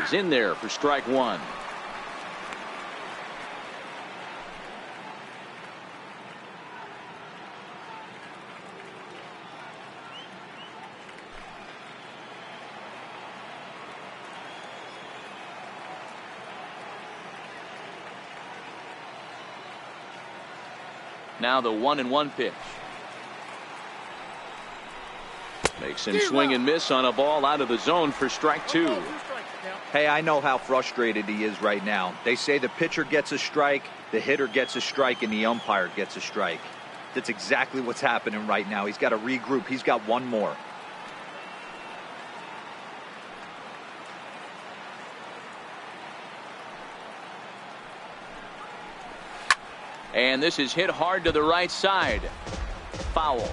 is in there for strike one. Now the 1-1 pitch. Makes him swing and miss on a ball out of the zone for strike two. Hey, I know how frustrated he is right now. They say the pitcher gets a strike, the hitter gets a strike, and the umpire gets a strike. That's exactly what's happening right now. He's got to regroup. He's got one more. And this is hit hard to the right side. Foul.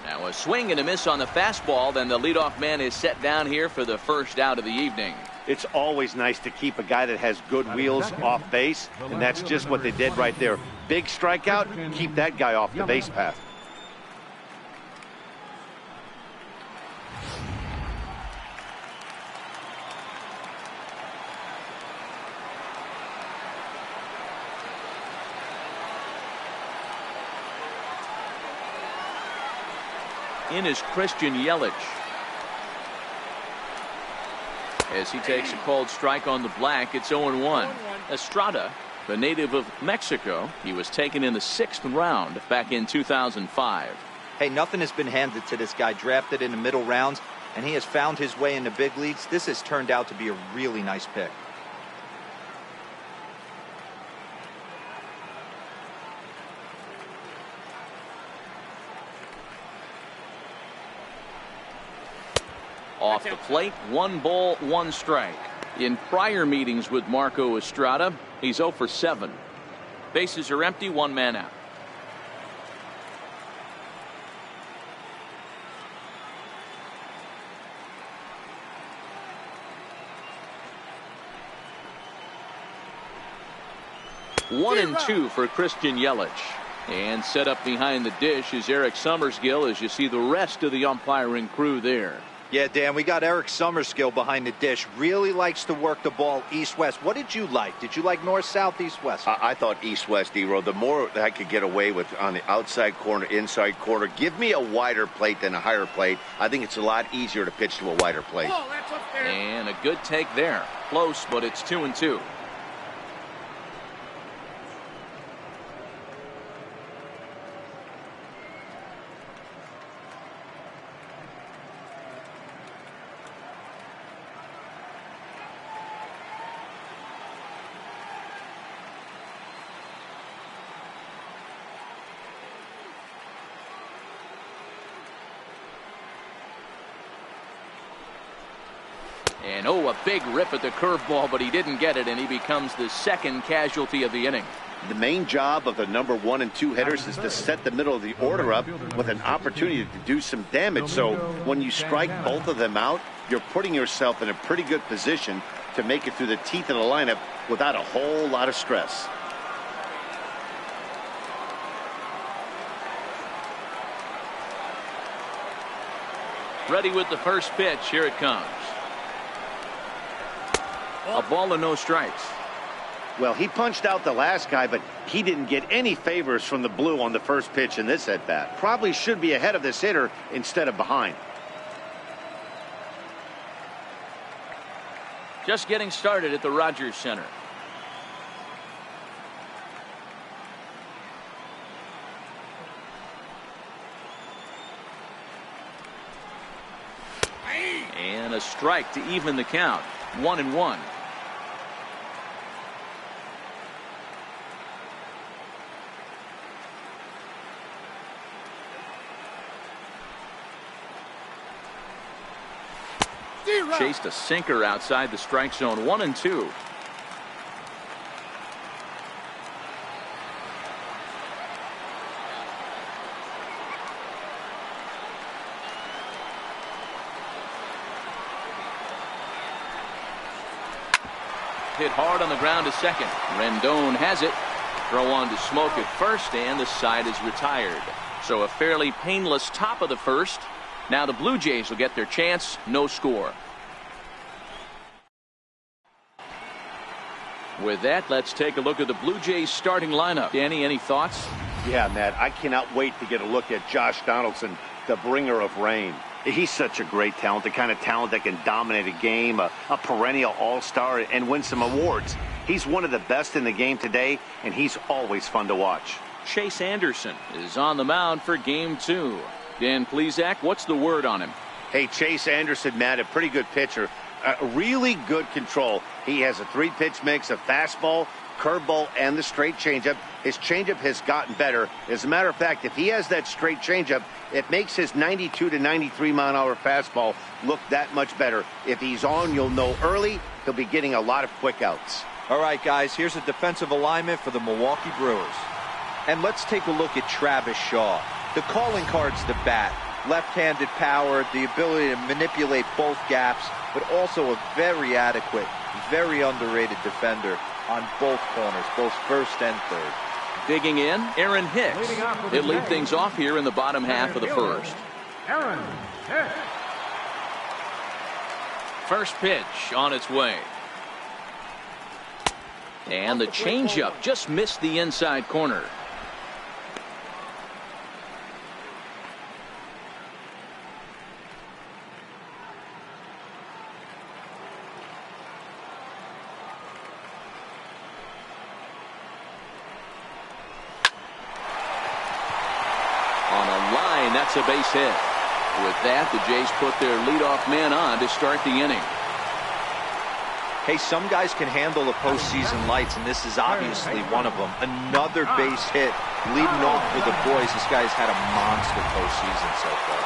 Now a swing and a miss on the fastball. Then the leadoff man is set down here for the first out of the evening. It's always nice to keep a guy that has good wheels off base, and that's just what they did right there. Big strikeout, keep that guy off the base path. In is Christian Yelich. As he takes a called strike on the black, it's 0-1. Estrada, the native of Mexico, he was taken in the 6th round back in 2005. Hey, nothing has been handed to this guy. Drafted in the middle rounds, and he has found his way in the big leagues. This has turned out to be a really nice pick. Off the plate, 1 ball, 1 strike. In prior meetings with Marco Estrada, he's 0 for 7. Bases are empty, 1 man out. One and 2 for Christian Yelich. And set up behind the dish is Eric Summerskill as you see the rest of the umpiring crew there. Yeah, Dan, we got Eric Summerskill behind the dish. Really likes to work the ball east-west. What did you like? Did you like north-south, east-west? I thought east-west, D-Row. The more that I could get away with on the outside corner, inside corner, give me a wider plate than a higher plate. I think it's a lot easier to pitch to a wider plate. And a good take there. Close, but it's 2-2. And a big rip at the curveball, but he didn't get it, and he becomes the second casualty of the inning. The main job of the number 1 and 2 hitters is to set the middle of the order up with an opportunity to do some damage. So when you strike both of them out, you're putting yourself in a pretty good position to make it through the teeth of the lineup without a whole lot of stress. Ready with the first pitch. Here it comes. A ball and no strikes. Well, he punched out the last guy, but he didn't get any favors from the blue on the first pitch in this at-bat. Probably should be ahead of this hitter instead of behind. Just getting started at the Rogers Center. And a strike to even the count. 1-1. Chased a sinker outside the strike zone. 1-2. hit hard on the ground to second. Rendon has it. Throw on to Smoke at first, and the side is retired. So a fairly painless top of the first. Now the Blue Jays will get their chance. No score. With that, let's take a look at the Blue Jays starting lineup. Danny, any thoughts? Yeah, Matt, I cannot wait to get a look at Josh Donaldson, the bringer of rain. He's such a great talent, the kind of talent that can dominate a game, a perennial all-star, and win some awards. He's one of the best in the game today, and he's always fun to watch. Chase Anderson is on the mound for Game 2. Dan Plesac, what's the word on him? Hey, Chase Anderson, Matt, a pretty good pitcher. Really good control. He has a 3-pitch mix of fastball, curveball, and the straight changeup. His changeup has gotten better. As a matter of fact, if he has that straight changeup, it makes his 92 to 93 mile an hour fastball look that much better. If he's on, you'll know early. He'll be getting a lot of quick outs. All right, guys, here's a defensive alignment for the Milwaukee Brewers. And let's take a look at Travis Shaw. The calling card's the bat. Left-handed power, the ability to manipulate both gaps, but also a very adequate, very underrated defender on both corners, both first and third. Digging in, Aaron Hicks. He'll lead things off here in the bottom half of the first. Aaron Hicks. First pitch on its way. And the changeup just missed the inside corner. That's a base hit. With that, the Jays put their leadoff man on to start the inning. Hey, some guys can handle the postseason lights, and this is obviously one of them. Another base hit leading off for the boys. This guy's had a monster postseason so far.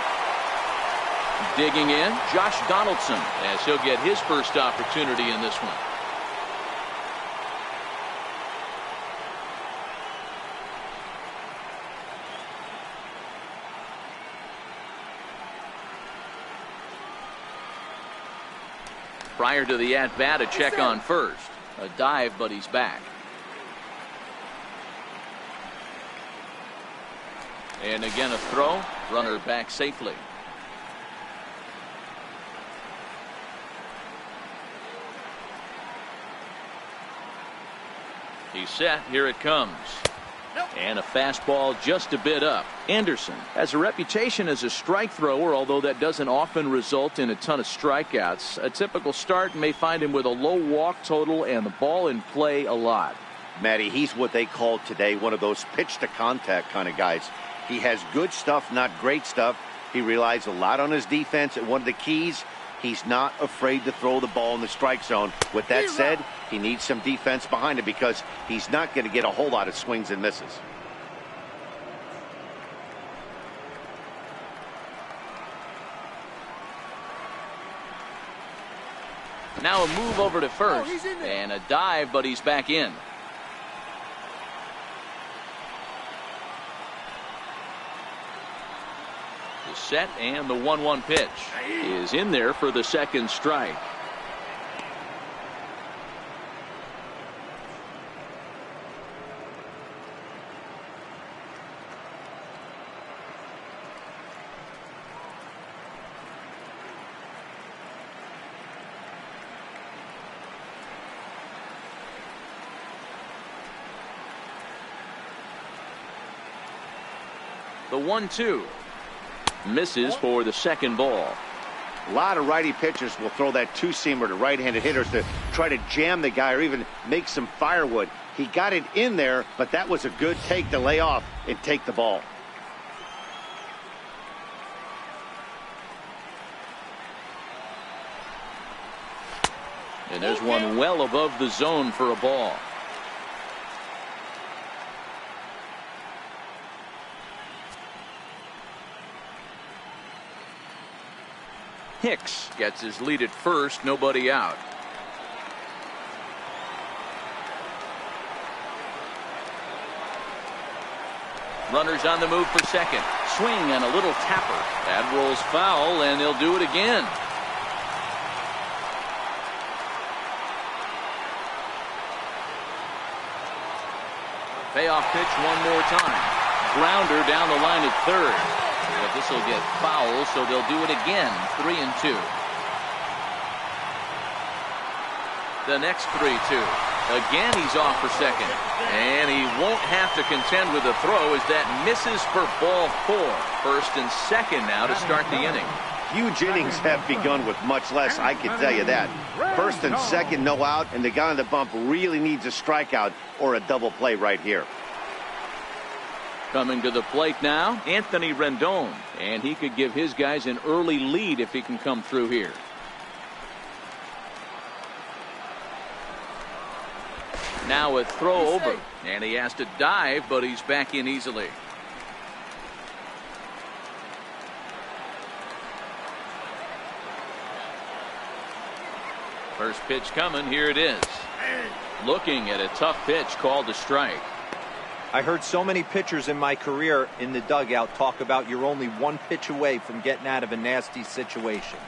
Digging in, Josh Donaldson, as he'll get his first opportunity in this one. Prior to the at-bat, a check on first. A dive, but he's back. And again a throw. Runner back safely. He's set. Here it comes. And a fastball just a bit up. Anderson has a reputation as a strike thrower, although that doesn't often result in a ton of strikeouts. A typical start may find him with a low walk total and the ball in play a lot. Matty, he's what they call today one of those pitch to contact kind of guys. He has good stuff, not great stuff. He relies a lot on his defense, and one of the keys, he's not afraid to throw the ball in the strike zone. With that said, he needs some defense behind him because he's not going to get a whole lot of swings and misses. Now a move over to first, and a dive, but he's back in. The set and the 1-1 pitch is in there for the second strike. The 1-2 misses for the second ball. A lot of righty pitchers will throw that two-seamer to right-handed hitters to try to jam the guy or even make some firewood. He got it in there, but that was a good take to lay off and take the ball. And there's one well above the zone for a ball. Hicks gets his lead at first, nobody out. Runners on the move for second. Swing and a little tapper. That rolls foul, and they'll do it again. Payoff pitch one more time. Grounder down the line at third. But this will get foul, so they'll do it again. 3-2. The next 3-2. Again, he's off for second. And he won't have to contend with a throw as that misses for ball 4. First and second now to start the inning. Huge innings have begun with much less, I can tell you that. First and second, no out, and the guy on the bump really needs a strikeout or a double play right here. Coming to the plate now, Anthony Rendon. And he could give his guys an early lead if he can come through here. Now a throw over. And he has to dive, but he's back in easily. First pitch coming. Here it is. Looking at a tough pitch called a strike. I heard so many pitchers in my career in the dugout talk about you're only one pitch away from getting out of a nasty situation.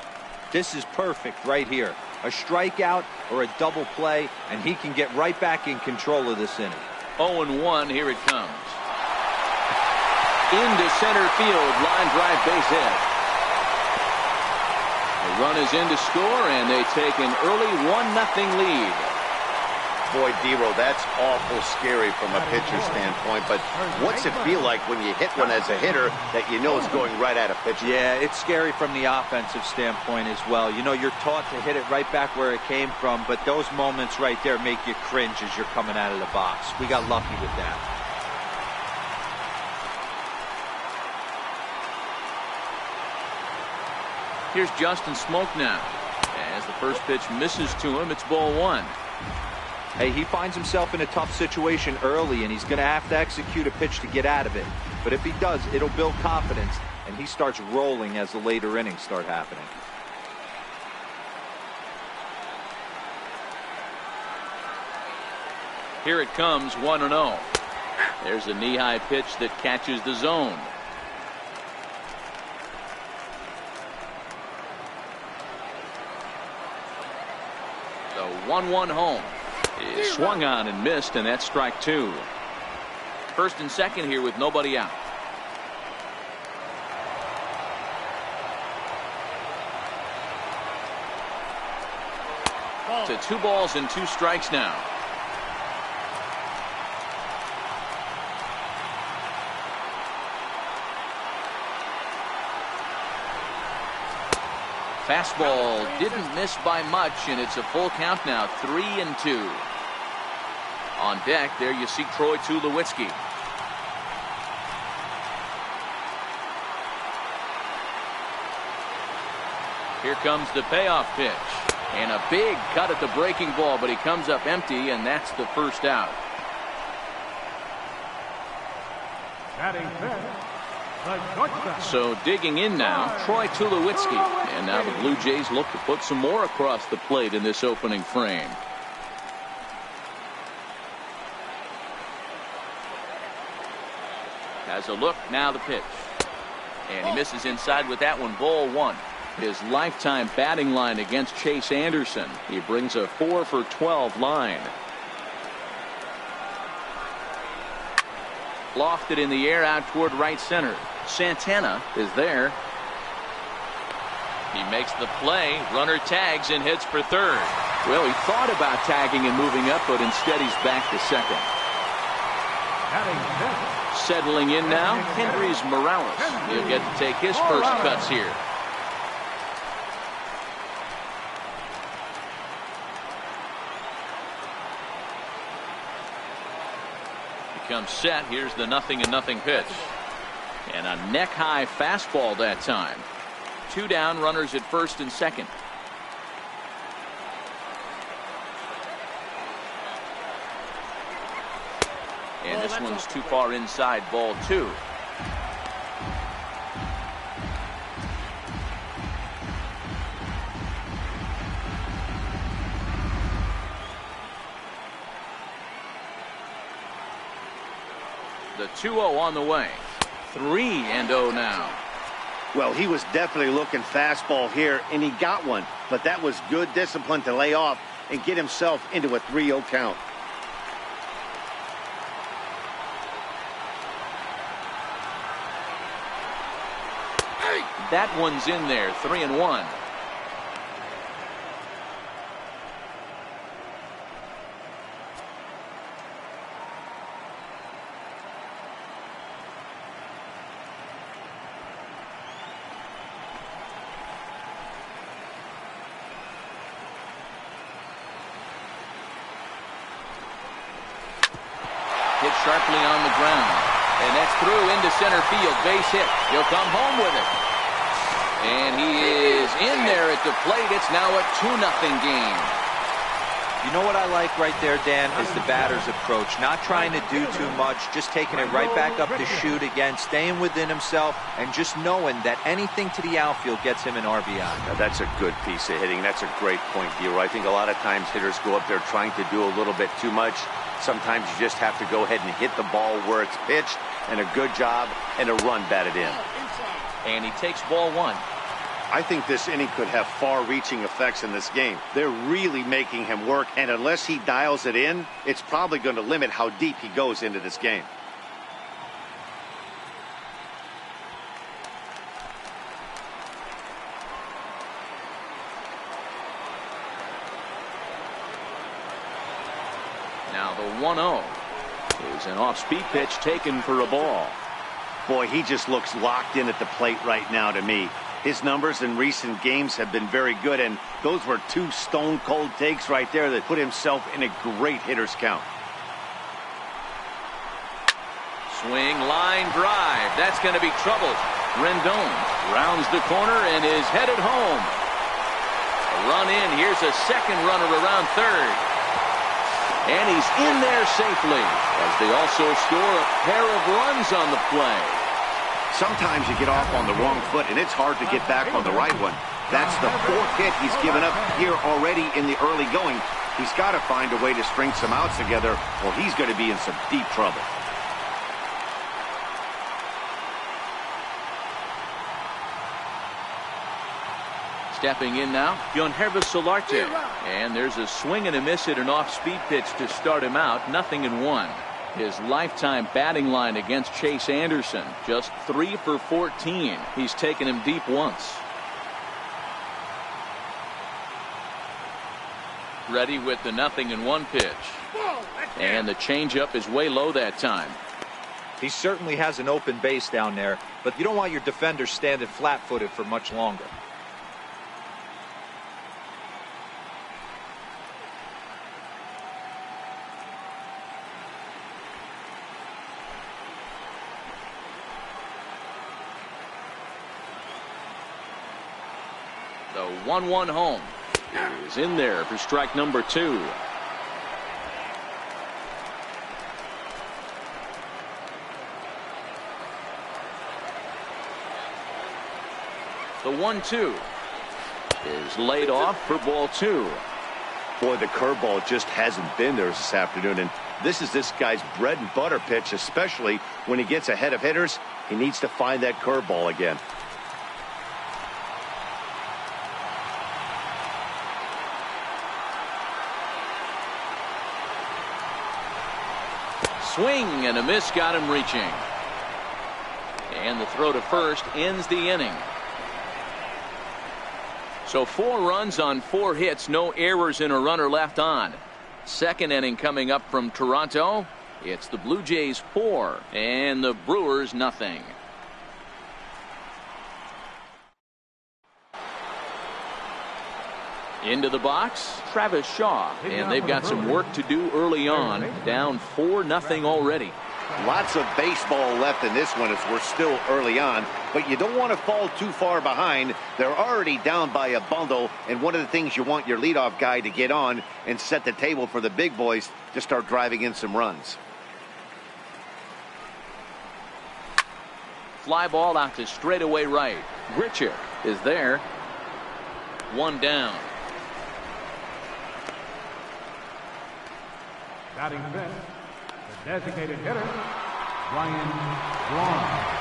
This is perfect right here. A strikeout or a double play, and he can get right back in control of this inning. 0-1, here it comes. Into center field, line drive, base hit. The run is in to score, and they take an early 1-0 lead. Boy, Dero, that's awful scary from a pitcher standpoint, but what's it feel like when you hit one as a hitter that you know is going right at a pitcher? Yeah, it's scary from the offensive standpoint as well. You know, you're taught to hit it right back where it came from, but those moments right there make you cringe as you're coming out of the box. We got lucky with that. Here's Justin Smoke now. As the first pitch misses to him, it's ball 1. Hey, he finds himself in a tough situation early, and he's going to have to execute a pitch to get out of it. But if he does, it'll build confidence, and he starts rolling as the later innings start happening. Here it comes, 1-0. There's a knee-high pitch that catches the zone. The 1-1 home is swung on and missed, and that's strike 2. First and second here with nobody out. To 2 balls and 2 strikes now. Fastball didn't miss by much, and it's a full count now, 3-2. On deck, there you see Troy Tulowitzki. Here comes the payoff pitch. And a big cut at the breaking ball, but he comes up empty, and that's the first out. So digging in now, Troy Tulowitzki. And now the Blue Jays look to put some more across the plate in this opening frame. Has a look, now the pitch. And he misses inside with that one, ball 1. His lifetime batting line against Chase Anderson. He brings a 4 for 12 line. Lofted in the air out toward right center. Santana is there. He makes the play. Runner tags and heads for third. Well, he thought about tagging and moving up, but instead he's back to second. Settling in now, Kendrys Morales. He'll get to take his first cuts here. Comes set. Here's the 0-0 pitch. And a neck-high fastball that time. 2 down, runners at first and second. And this one's too far inside, ball 2. The 2-0 on the way. 3-0 now. Well, he was definitely looking fastball here, and he got one. But that was good discipline to lay off and get himself into a 3-0 count. That one's in there, 3-1. Hit sharply on the ground. And that's through into center field. Base hit. He'll come home with it. And he is in there at the plate. It's now a 2-0 game. You know what I like right there, Dan, is the batter's approach. Not trying to do too much, just taking it right back up to shoot again, staying within himself, and just knowing that anything to the outfield gets him an RBI. Now, that's a good piece of hitting. That's a great point, Gil. I think a lot of times hitters go up there trying to do a little bit too much. Sometimes you just have to go ahead and hit the ball where it's pitched, and a good job, and a run batted in. And he takes ball one. I think this inning could have far-reaching effects in this game. They're really making him work, and unless he dials it in, it's probably going to limit how deep he goes into this game. Now the 1-0 is an off-speed pitch taken for a ball. Boy, he just looks locked in at the plate right now to me. His numbers in recent games have been very good, and those were two stone-cold takes right there that put himself in a great hitter's count. Swing, line drive. That's going to be trouble. Rendon rounds the corner and is headed home. A run in. Here's a second runner around third. And he's in there safely as they also score a pair of runs on the play. Sometimes you get off on the wrong foot, and it's hard to get back on the right one. That's the fourth hit he's given up here already in the early going. He's got to find a way to string some outs together, or he's going to be in some deep trouble. Stepping in now, Yonhervis Solarte. And there's a swing and a miss at an off-speed pitch to start him out. 0-1. His lifetime batting line against Chase Anderson, just 3 for 14. He's taken him deep once. Ready with the 0-1 pitch. And the changeup is way low that time. He certainly has an open base down there, but you don't want your defender standing flat-footed for much longer. The 1-1 home is in there for strike number 2. The 1-2 is laid off for ball 2. Boy, the curveball just hasn't been there this afternoon, and this is this guy's bread and butter pitch, especially when he gets ahead of hitters. He needs to find that curveball again. Swing and a miss got him reaching. And the throw to first ends the inning. So 4 runs on 4 hits, no errors and a runner left on. Second inning coming up from Toronto. It's the Blue Jays 4 and the Brewers nothing. Into the box, Travis Shaw, and they've got some work to do early on. Down 4-0 already. Lots of baseball left in this one as we're still early on, but you don't want to fall too far behind. They're already down by a bundle, and one of the things you want your leadoff guy to get on and set the table for the big boys to start driving in some runs. Fly ball out to straightaway right. Grichuk is there. 1 down. Batting fifth, the designated hitter, Ryan Braun.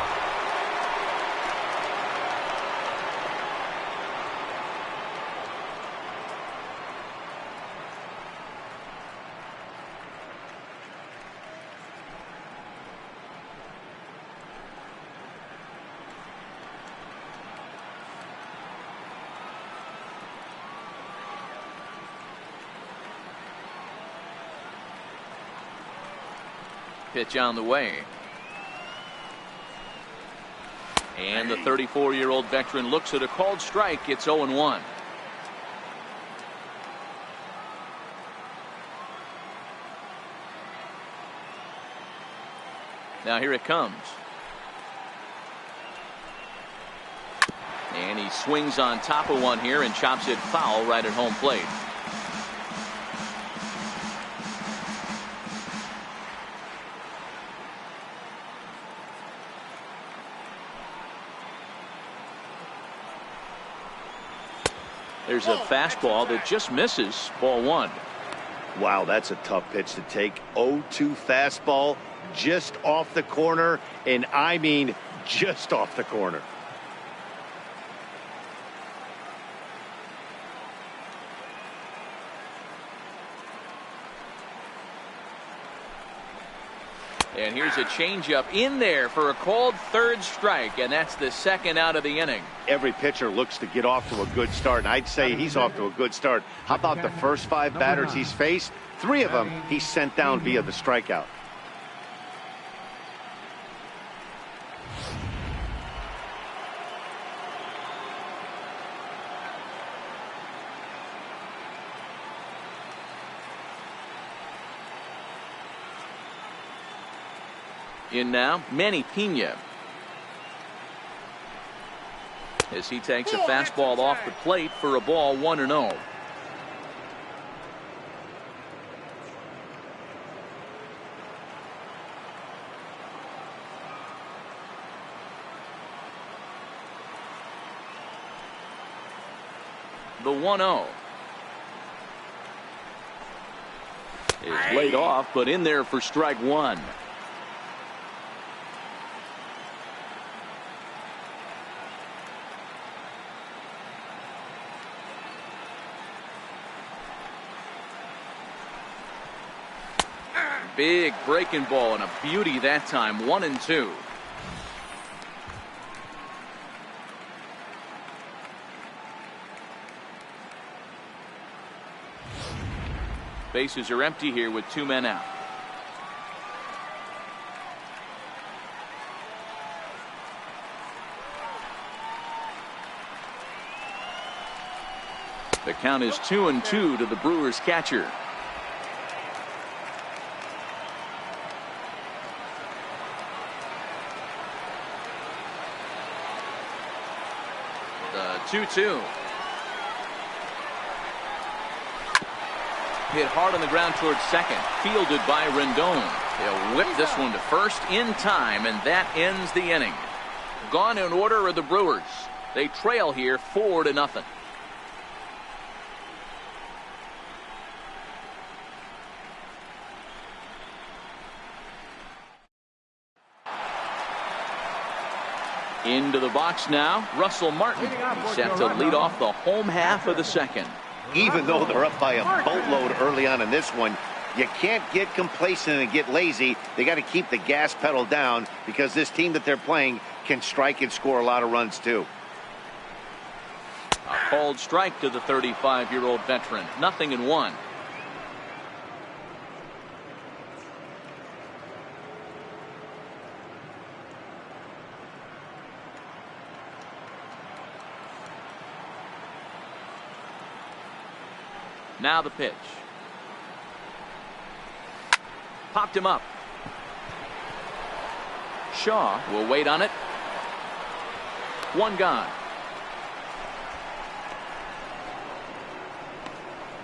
Pitch on the way. And the 34-year-old veteran looks at a called strike. It's 0-1. Now here it comes. And he swings on top of one here and chops it foul right at home plate. There's a fastball that just misses. Ball one. Wow, that's a tough pitch to take. 0-2 fastball just off the corner, and I mean just off the corner. And here's a changeup in there for a called third strike, and that's the second out of the inning. Every pitcher looks to get off to a good start, and I'd say he's off to a good start. How about the first 5 batters he's faced? 3 of them he sent down via the strikeout. In now, Manny Pena. As he takes a fastball off the plate for a ball, 1-0. The 1-0 is laid off, but in there for strike one. Big breaking ball and a beauty that time. 1-2. Bases are empty here with 2 men out. The count is 2-2 to the Brewers catcher. The 2-2. Hit hard on the ground towards second. Fielded by Rendon. They'll whip this one to first in time, and that ends the inning. Gone in order are the Brewers. They trail here 4-0. Into the box now, Russell Martin set to lead off the home half of the second. Even though they're up by a boatload early on in this one, you can't get complacent and get lazy. They got to keep the gas pedal down because this team that they're playing can strike and score a lot of runs too. A called strike to the 35-year-old veteran. 0-1. Now the pitch. Popped him up. Shaw will wait on it. One gone.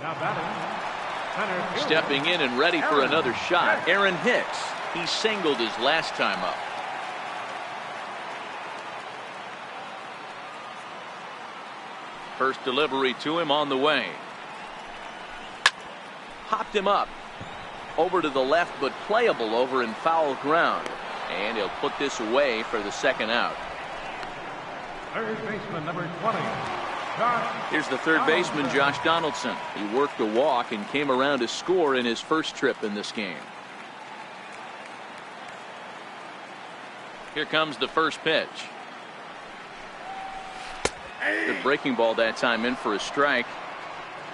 Now batting, center Stepping in and ready for another shot, Aaron Hicks. He singled his last time up. First delivery to him on the way. Popped him up. Over to the left, but playable over in foul ground. And he'll put this away for the second out. third baseman number 20. Josh Here's the third baseman, Josh Donaldson. He worked a walk and came around to score in his first trip in this game. Here comes the first pitch. The breaking ball that time in for a strike.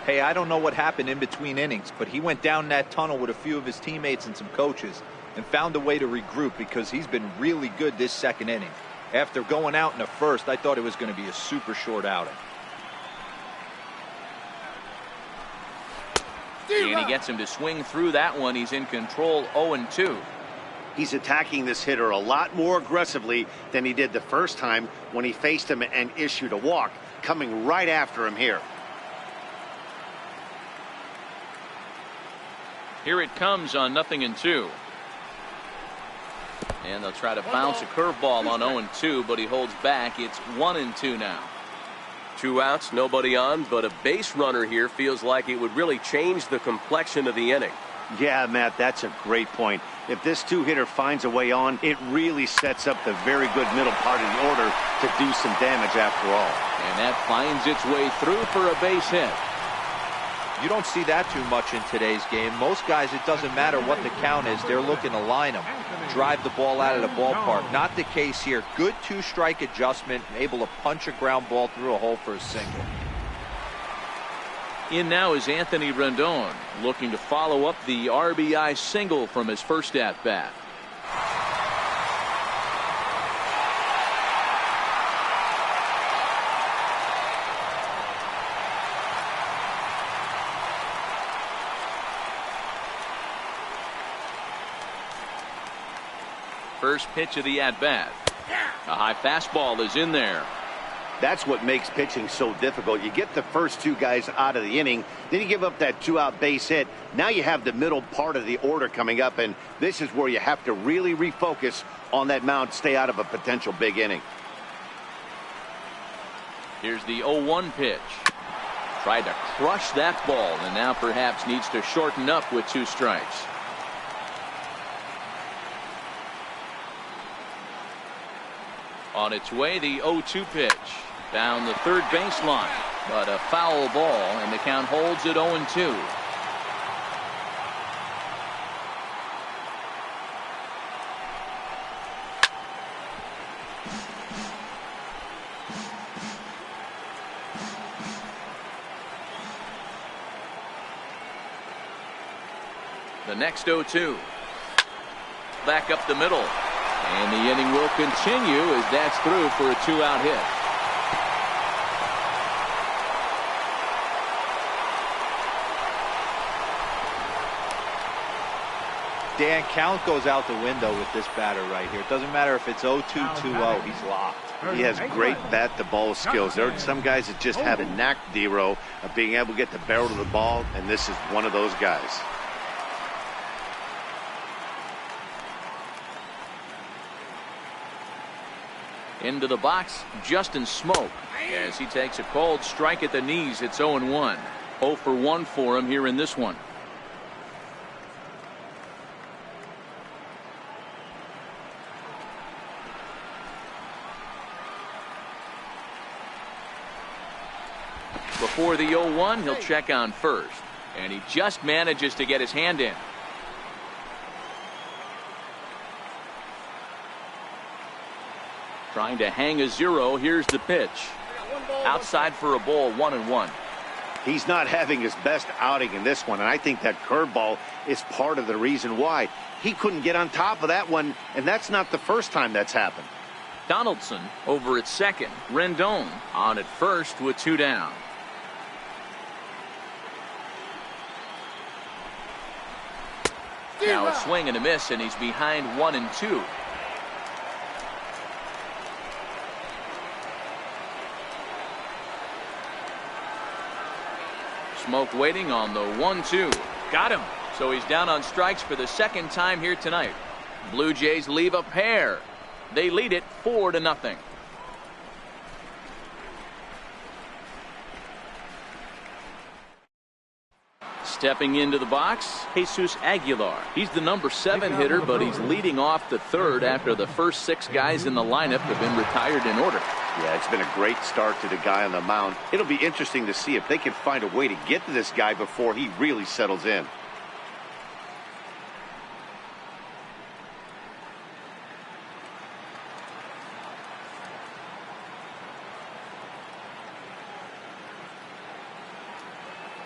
Hey, I don't know what happened in between innings, but he went down that tunnel with a few of his teammates and some coaches, and found a way to regroup because he's been really good this second inning. After going out in the first, I thought it was going to be a super short outing. And he gets him to swing through that one. He's in control, 0-2. He's attacking this hitter a lot more aggressively than he did the first time when he faced him and issued a walk, coming right after him here. Here it comes on 0-2. And they'll try to bounce a curveball on 0-2, but he holds back. It's 1-2 now. 2 outs, nobody on, but a base runner here feels like it would really change the complexion of the inning. Yeah, Matt, that's a great point. If this two-hitter finds a way on, it really sets up the very good middle part of the order to do some damage after all. And that finds its way through for a base hit. You don't see that too much in today's game. Most guys, it doesn't matter what the count is, they're looking to line them, drive the ball out of the ballpark. Not the case here. Good two-strike adjustment, able to punch a ground ball through a hole for a single. In now is Anthony Rendon, looking to follow up the RBI single from his first at-bat. First pitch of the at-bat. A high fastball is in there. That's what makes pitching so difficult. You get the first two guys out of the inning, then you give up that 2-out base hit. Now you have the middle part of the order coming up, and this is where you have to really refocus on that mound, stay out of a potential big inning. Here's the 0-1 pitch. Tried to crush that ball, and now perhaps needs to shorten up with 2 strikes. On its way, the 0-2 pitch. Down the third baseline, but a foul ball, and the count holds at 0-2. The next 0-2. Back up the middle. And the inning will continue as that's through for a 2-out hit. Dan, count goes out the window with this batter right here. It doesn't matter if it's 0-2, 2-0. He's locked. He has great bat-to-ball skills. There are some guys that just have a knack, D-Row, of being able to get the barrel of the ball, and this is one of those guys. Into the box, Justin Smoke, as he takes a cold strike at the knees. It's 0-1. 0 for 1 for him here in this one. Before the 0-1, he'll check on first, and he just manages to get his hand in. Trying to hang a 0. Here's the pitch. Outside for a ball, 1-1. He's not having his best outing in this one, and I think that curveball is part of the reason why. He couldn't get on top of that one, and that's not the first time that's happened. Donaldson over at second. Rendon on at first with 2 down. Now a swing and a miss, and he's behind 1-2. Smoke waiting on the 1-2. Got him. So he's down on strikes for the second time here tonight. Blue Jays leave a pair. They lead it 4-0. Stepping into the box, Jesus Aguilar. He's the number 7 hitter, but he's leading off the third after the first 6 guys in the lineup have been retired in order. Yeah, it's been a great start to the guy on the mound. It'll be interesting to see if they can find a way to get to this guy before he really settles in.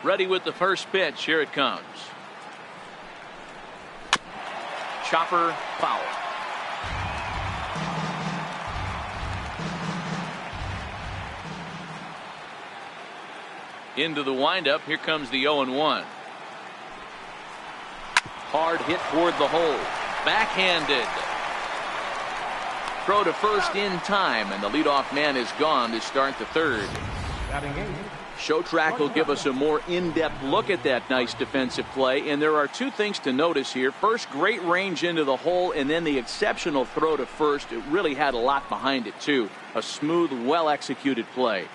Ready with the first pitch. Here it comes. chopper foul. Into the windup. Here comes the 0-1. Hard hit toward the hole. Backhanded. Throw to first in time, and the leadoff man is gone to start the third. Show Track will give us a more in-depth look at that nice defensive play, and there are two things to notice here. First, great range into the hole, and then the exceptional throw to first. It really had a lot behind it, too. A smooth, well-executed play.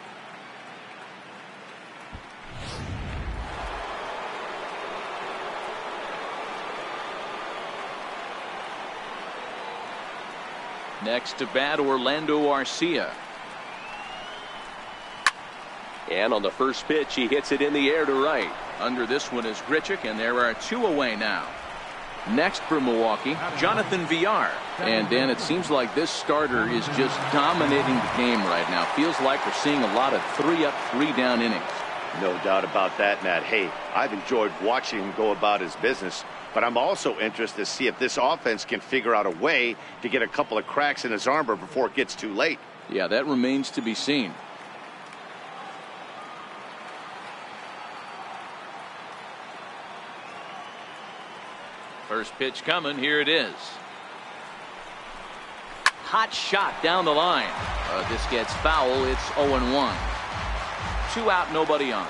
Next to bat, Orlando Arcia. And on the first pitch, he hits it in the air to right. Under this one is Grichuk, and there are two away now. Next for Milwaukee, Jonathan Villar. And Dan, it seems like this starter is just dominating the game right now. Feels like we're seeing a lot of 3-up, 3-down innings. No doubt about that, Matt. Hey, I've enjoyed watching him go about his business, but I'm also interested to see if this offense can figure out a way to get a couple of cracks in his armor before it gets too late. Yeah, that remains to be seen. First pitch coming. Here it is. Hot shot down the line. This gets foul. It's 0-1. 2 out, nobody on.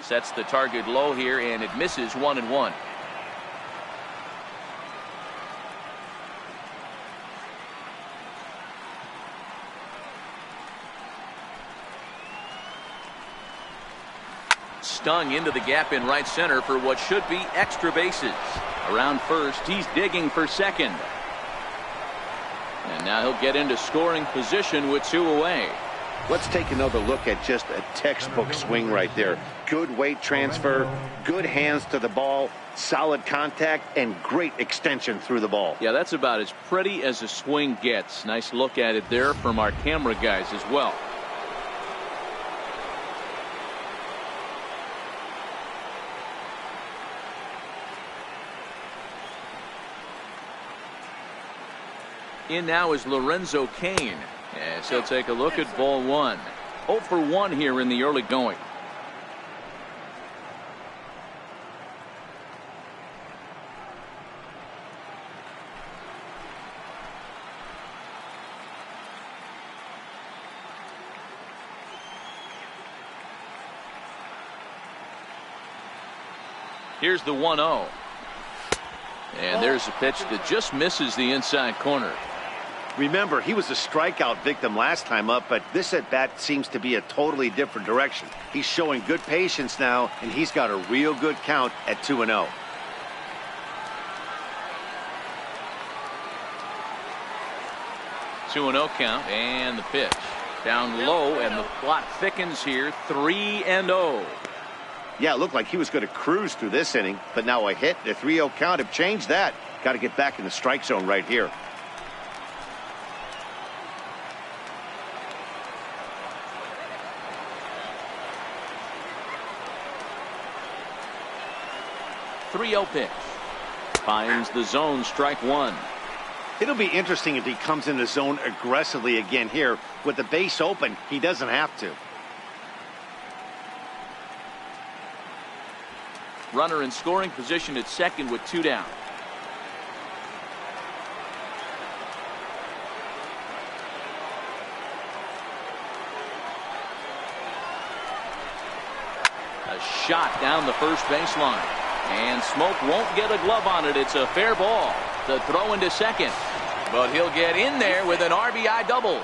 Sets the target low here, and it misses. 1-1. Stung into the gap in right center for what should be extra bases. Around first, he's digging for second. And now he'll get into scoring position with 2 away. Let's take another look at just a textbook swing right there. Good weight transfer, good hands to the ball, solid contact, and great extension through the ball. Yeah, that's about as pretty as a swing gets. Nice look at it there from our camera guys as well. In now is Lorenzo Cain, as he'll take a look at ball 1. 0 for 1 here in the early going. Here's the 1-0. And there's a pitch that just misses the inside corner. Remember, he was a strikeout victim last time up, but this at-bat seems to be a totally different direction. He's showing good patience now, and he's got a real good count at 2-0. Two 2-0 count, and the pitch. Down low, and the plot thickens here. 3-0. Yeah, it looked like he was going to cruise through this inning, but now a hit, a 3-0 count have changed that. Got to get back in the strike zone right here. .30 pitch. Finds the zone, strike 1. It'll be interesting if he comes in the zone aggressively again here. With the base open, he doesn't have to. Runner in scoring position at second with 2 down. A shot down the first baseline. And Smoke won't get a glove on it. It's a fair ball. The throw into second. But he'll get in there with an RBI double.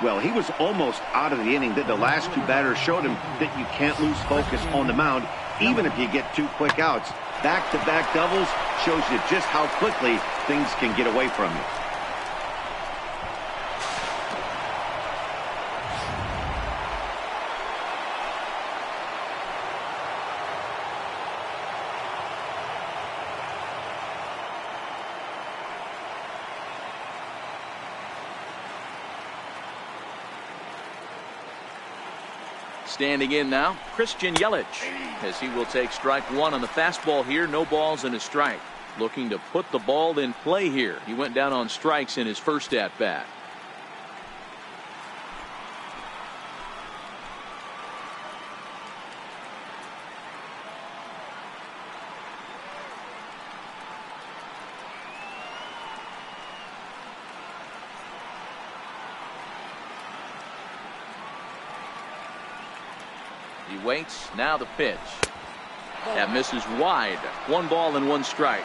Well, he was almost out of the inning. The last 2 batters showed him that you can't lose focus on the mound, even if you get 2 quick outs. Back-to-back doubles shows you just how quickly things can get away from you. Standing in now, Christian Yelich, as he will take strike one on the fastball here. No balls and a strike. Looking to put the ball in play here. He went down on strikes in his first at bat. He waits. Now the pitch. That misses wide. 1 ball and 1 strike.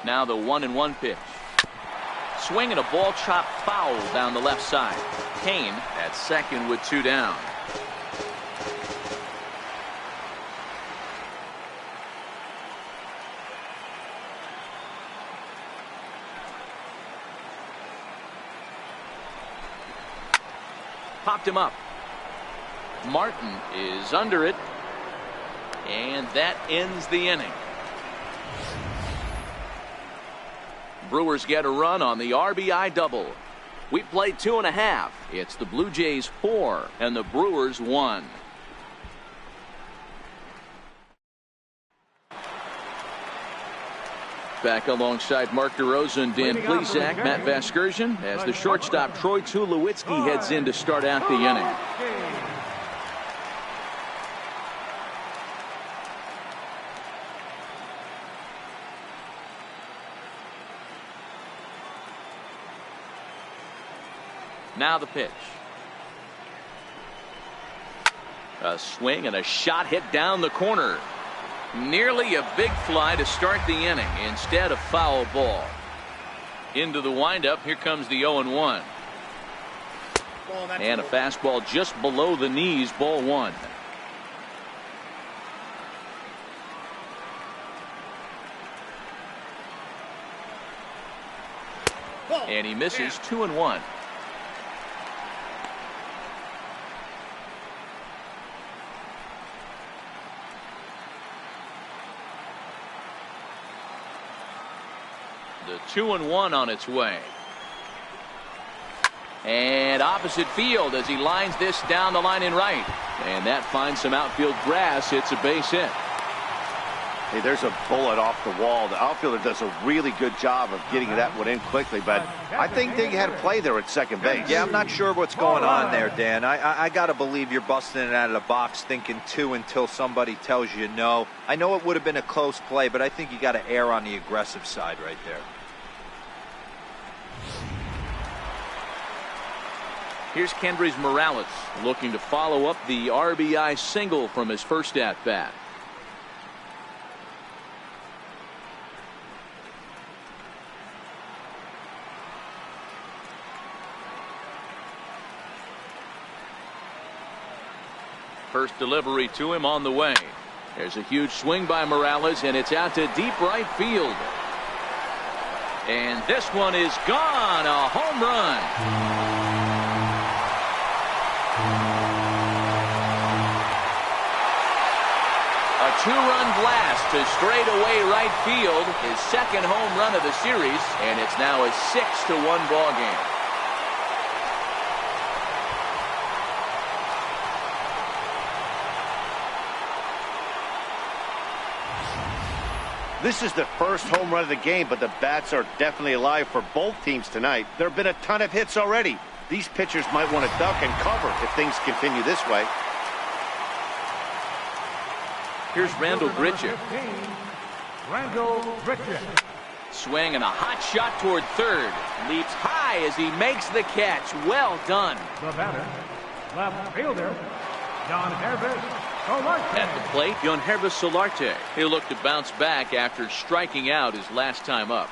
Now the 1-1 pitch. Swing and a ball chopped foul down the left side. Kane at second with 2 down. Popped him up. Martin is under it. And that ends the inning. Brewers get a run on the RBI double. We played 2.5. It's the Blue Jays 4 and the Brewers 1. Back alongside Mark DeRosa and Dan Plesac, Matt Vasgersian, as the shortstop Troy Tulowitzki heads in to start out the inning. Now the pitch. A swing and a shot hit down the corner. Nearly a big fly to start the inning. Instead, a foul ball. Into the windup. Here comes the 0-1. And a fastball just below the knees. Ball 1. And he misses. 2-1. The 2-1 on its way. And opposite field as he lines this down the line in right. And that finds some outfield grass. It's a base hit. Hey, there's a bullet off the wall. The outfielder does a really good job of getting that one in quickly, but I think they had a play there at second base. Yeah, I'm not sure what's going on there, Dan. I got to believe you're busting it out of the box thinking 2 until somebody tells you no. I know it would have been a close play, but I think you got to err on the aggressive side right there. Here's Kendrys Morales looking to follow up the RBI single from his first at bat. First delivery to him on the way. There's a huge swing by Morales, and it's out to deep right field. And this one is gone. A home run. A 2-run blast to straightaway right field. His second home run of the series, and it's now a 6-1 ball game. This is the first home run of the game, but the bats are definitely alive for both teams tonight. There have been a ton of hits already. These pitchers might want to duck and cover if things continue this way. Here's Randall Grichuk. Randall Grichuk. Swing and a hot shot toward third. Leaps high as he makes the catch. Well done. The batter, left fielder, John Hervis Solarte. At the plate, Hervis Solarte. He'll look to bounce back after striking out his last time up.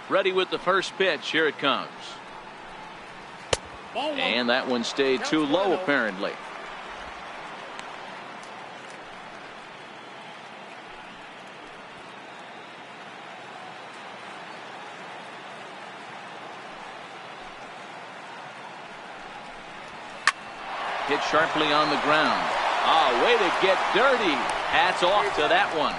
Ready with the first pitch. Here it comes. And that one stayed too low, apparently. hit sharply on the ground. Oh, way to get dirty. Hats off to that one.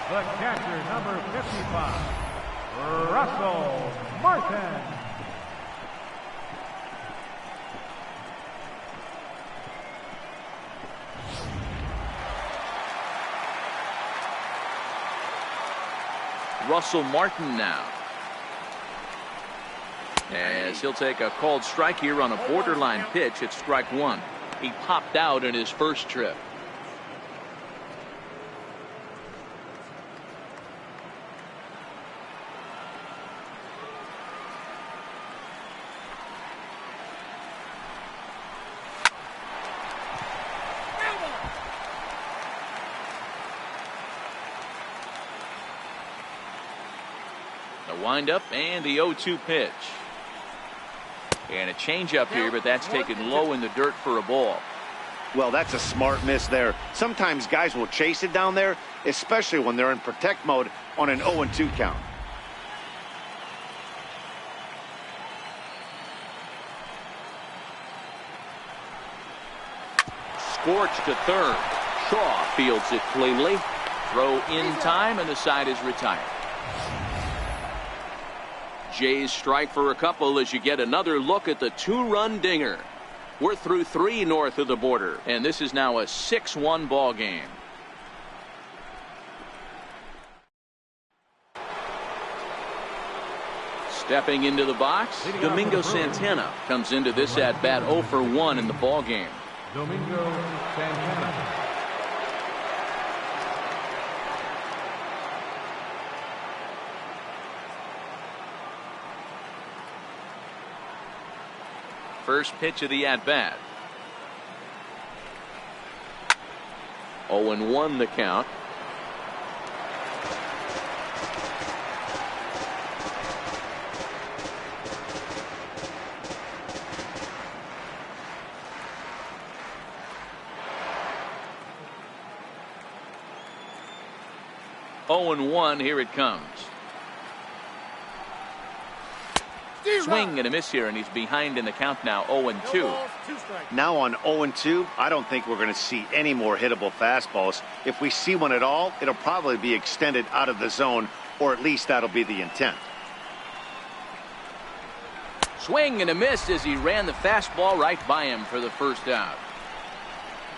The catcher, number 55, Russell Martin. Russell Martin now, as he'll take a called strike here on a borderline pitch at strike one. He popped out in his first trip. Windup and the 0-2 pitch. And a changeup here, but that's taken low in the dirt for a ball. Well, that's a smart miss there. Sometimes guys will chase it down there, especially when they're in protect mode on an 0-2 count. Scorch to third. Shaw fields it cleanly. Throw in time, and the side is retired. Jays strike for a couple as you get another look at the two-run dinger. We're through three north of the border, and this is now a 6-1 ball game. Stepping into the box, Domingo Santana comes into this at-bat 0 for 1 in the ball game. Domingo Santana. First pitch of the at-bat. 0-1 the count. Here it comes. Swing and a miss here, and he's behind in the count now. 0-2. Now on 0-2, I don't think we're going to see any more hittable fastballs. If we see one at all, it'll probably be extended out of the zone, or at least that'll be the intent. Swing and a miss as he ran the fastball right by him for the first out.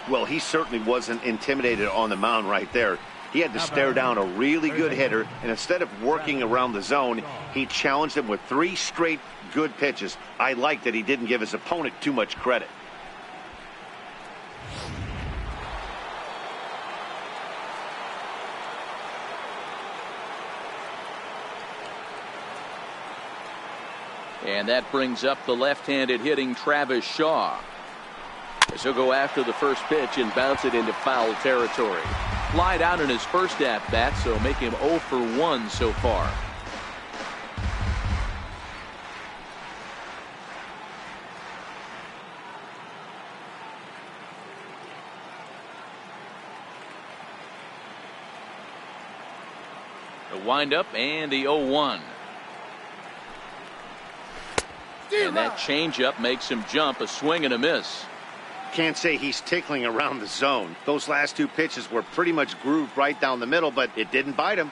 Well, he certainly wasn't intimidated on the mound right there. He had to stare down a really good hitter, and instead of working around the zone, he challenged him with 3 straight good pitches. I like that he didn't give his opponent too much credit. And that brings up the left-handed hitting Travis Shaw. As he'll go after the first pitch and bounce it into foul territory. Flied out in his first at-bat, so make him 0 for 1 so far. The windup and the 0-1. And that changeup makes him jump. A swing and a miss. Can't say he's tickling around the zone. Those last 2 pitches were pretty much grooved right down the middle, but it didn't bite him.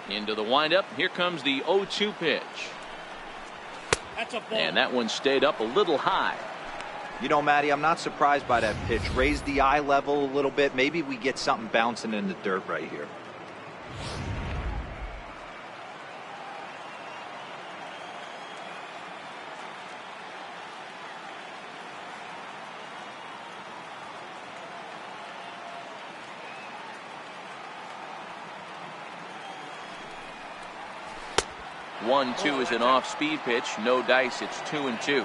Into the windup. Here comes the 0-2 pitch. That's a ball. And that one stayed up a little high. You know, Matty, I'm not surprised by that pitch. Raise the eye level a little bit. Maybe we get something bouncing in the dirt right here. One, 2 is an off-speed pitch. No dice. It's 2-2.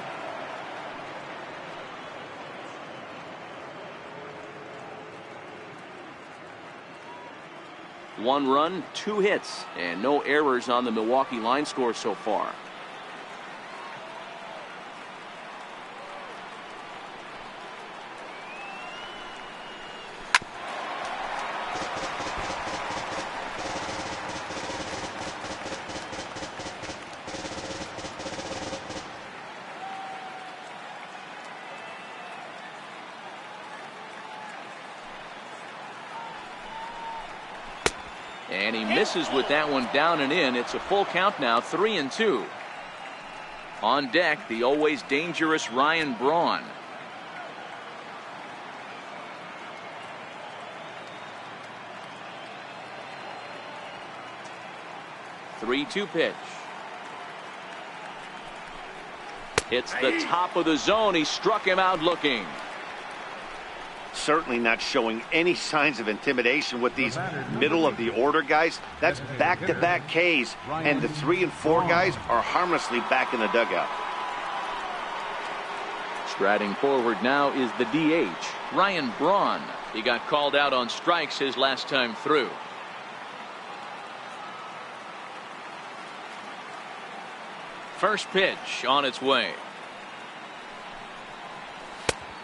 One run, 2 hits, and no errors on the Milwaukee line score so far. And he misses with that one down and in. It's a full count now, 3-2. On deck, the always dangerous Ryan Braun. Three-two pitch. It's the top of the zone. He struck him out looking. Certainly not showing any signs of intimidation with these middle of the order guys. That's back-to-back Ks, and the 3 and 4 guys are harmlessly back in the dugout. Striding forward now is the DH, Ryan Braun. He got called out on strikes his last time through. First pitch on its way.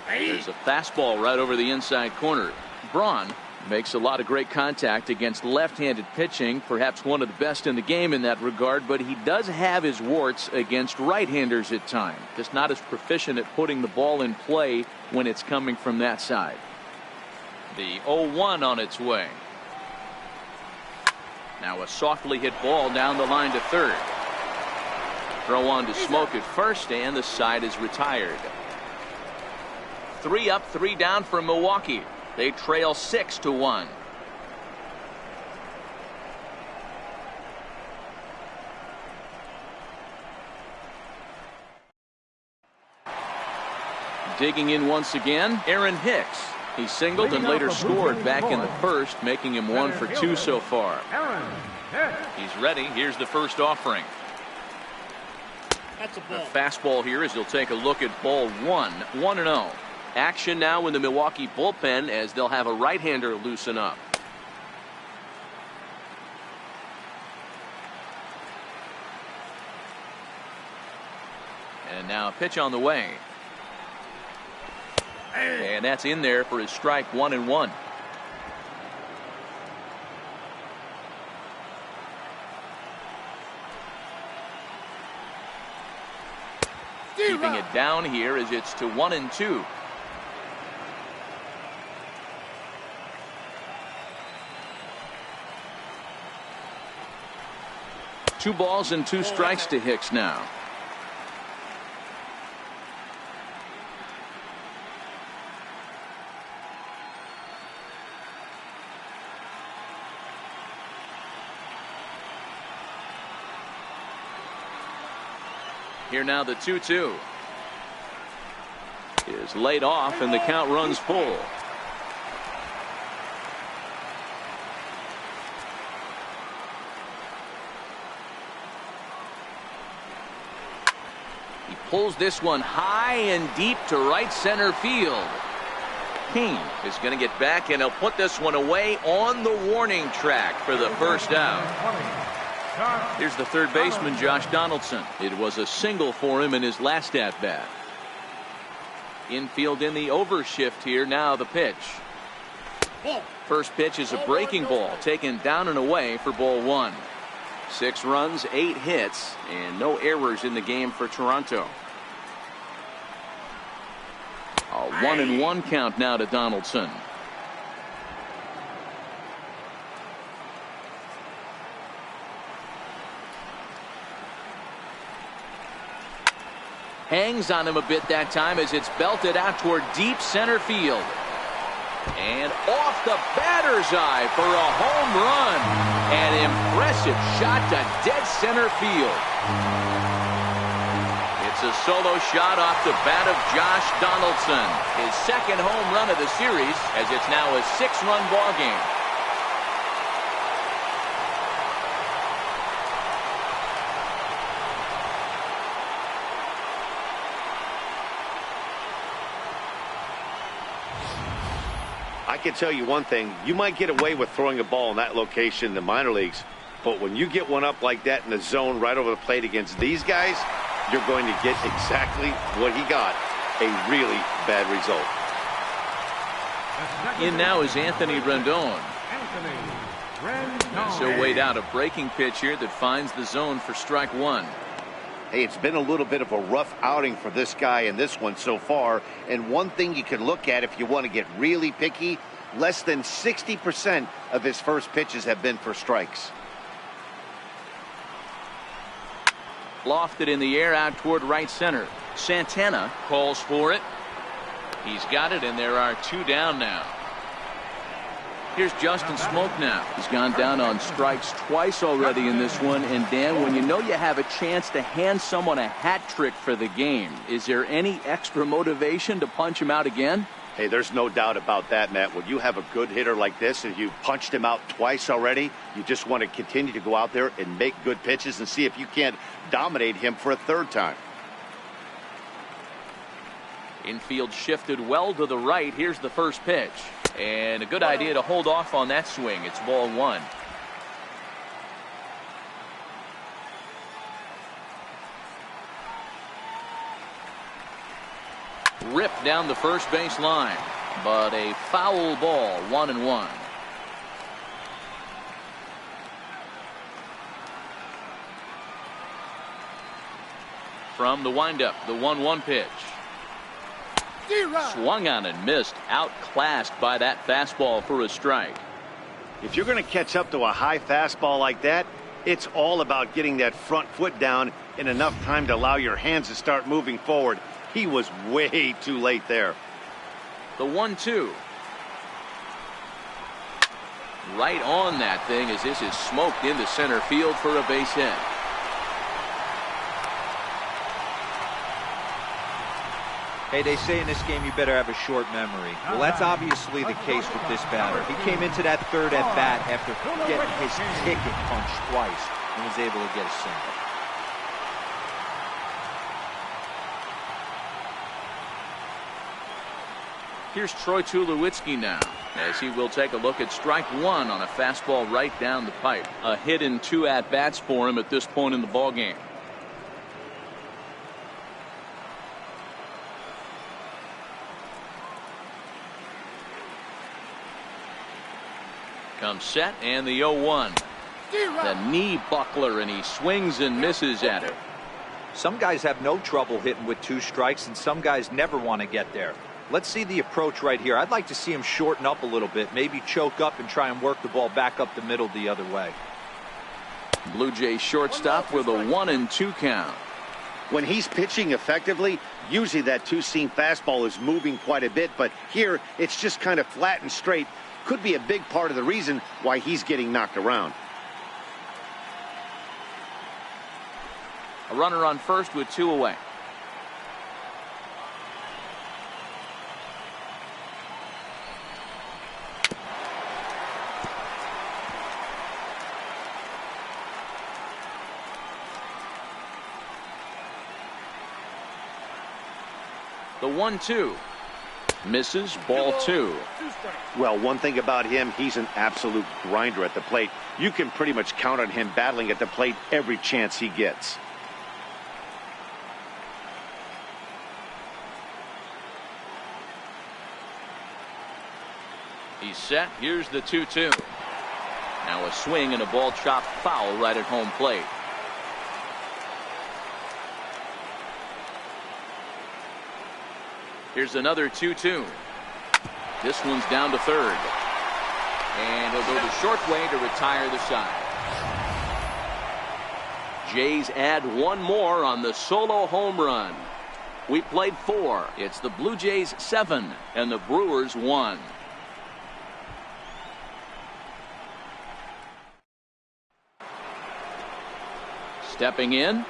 There's a fastball right over the inside corner. Braun makes a lot of great contact against left-handed pitching, perhaps one of the best in the game in that regard, but he does have his warts against right-handers at times. Just not as proficient at putting the ball in play when it's coming from that side. The 0-1 on its way. Now a softly hit ball down the line to third. Throw on to Smoke at first, and the side is retired. 3 up, 3 down for Milwaukee. They trail 6-1. Digging in once again, Aaron Hicks. He singled and later scored back in the first, making him 1 for 2 so far. He's ready. Here's the first offering. That's a ball. A fastball here as he'll take a look at ball 1, 1-0. Action now in the Milwaukee bullpen as they'll have a right-hander loosen up. And now a pitch on the way. And that's in there for his strike, 1-1. Keeping it down here as it's to 1-2. Two balls and 2 strikes to Hicks now. Here now the 2-2 is laid off and the count runs full. He pulls this one high and deep to right center field. King is going to get back and he'll put this one away on the warning track for the first out. Here's the third baseman, Josh Donaldson. It was a single for him in his last at bat. Infield in the overshift here. Now the pitch. First pitch is a breaking ball taken down and away for ball 1. 6 runs, 8 hits, and no errors in the game for Toronto. A 1-1 count now to Donaldson. Hangs on him a bit that time as it's belted out toward deep center field. And off the batter's eye for a home run. An impressive shot to dead center field. It's a solo shot off the bat of Josh Donaldson. His second home run of the series as it's now a 6-run ball game. I can tell you one thing, you might get away with throwing a ball in that location in the minor leagues, but when you get one up like that in the zone right over the plate against these guys, you're going to get exactly what he got, a really bad result. In now is Anthony Rendon. So weighed out, a breaking pitch here that finds the zone for strike 1. Hey, it's been a little bit of a rough outing for this guy in this one so far. And one thing you can look at if you want to get really picky, Less than 60% of his first pitches have been for strikes. Lofted in the air out toward right center. Santana calls for it. He's got it, and there are 2 down now. Here's Justin Smoke now. He's gone down on strikes twice already in this one. And Dan, when you know you have a chance to hand someone a hat trick for the game, is there any extra motivation to punch him out again? Hey, there's no doubt about that, Matt. When you have a good hitter like this and you punched him out twice already, you just want to continue to go out there and make good pitches and see if you can't dominate him for a 3rd time. Infield shifted well to the right. Here's the first pitch. And a good idea to hold off on that swing. It's ball 1. Ripped down the first base line, but a foul ball. 1-1. From the windup, the 1-1 pitch. Swung on and missed. Outclassed by that fastball for a strike. If you're going to catch up to a high fastball like that, it's all about getting that front foot down in enough time to allow your hands to start moving forward. He was way too late there. The 1-2. Right on that thing as this is smoked into center field for a base hit. Hey, they say in this game you better have a short memory. Well, that's obviously the case with this batter. He came into that 3rd at bat after getting his ticket punched twice and was able to get a single. Here's Troy Tulowitzki now, as he will take a look at strike 1 on a fastball right down the pipe. A hit in 2 at-bats for him at this point in the ballgame. Comes set, and the 0-1. The knee buckler, and he swings and misses at it. Some guys have no trouble hitting with 2 strikes, and some guys never want to get there. Let's see the approach right here. I'd like to see him shorten up a little bit, maybe choke up and try and work the ball back up the middle the other way. Blue Jays shortstop with a 1-2 count. When he's pitching effectively, usually that 2-seam fastball is moving quite a bit, but here it's just kind of flat and straight. Could be a big part of the reason why he's getting knocked around. A runner on first with 2 away. The 1-2. Misses. Ball 2. Well, one thing about him, he's an absolute grinder at the plate. You can pretty much count on him battling at the plate every chance he gets. He's set. Here's the 2-2. Now a swing and a ball chopped foul right at home plate. Here's another 2-2. This one's down to 3rd. And he'll go the short way to retire the side. Jays add 1 more on the solo home run. We played 4. It's the Blue Jays 7 and the Brewers 1. Stepping in.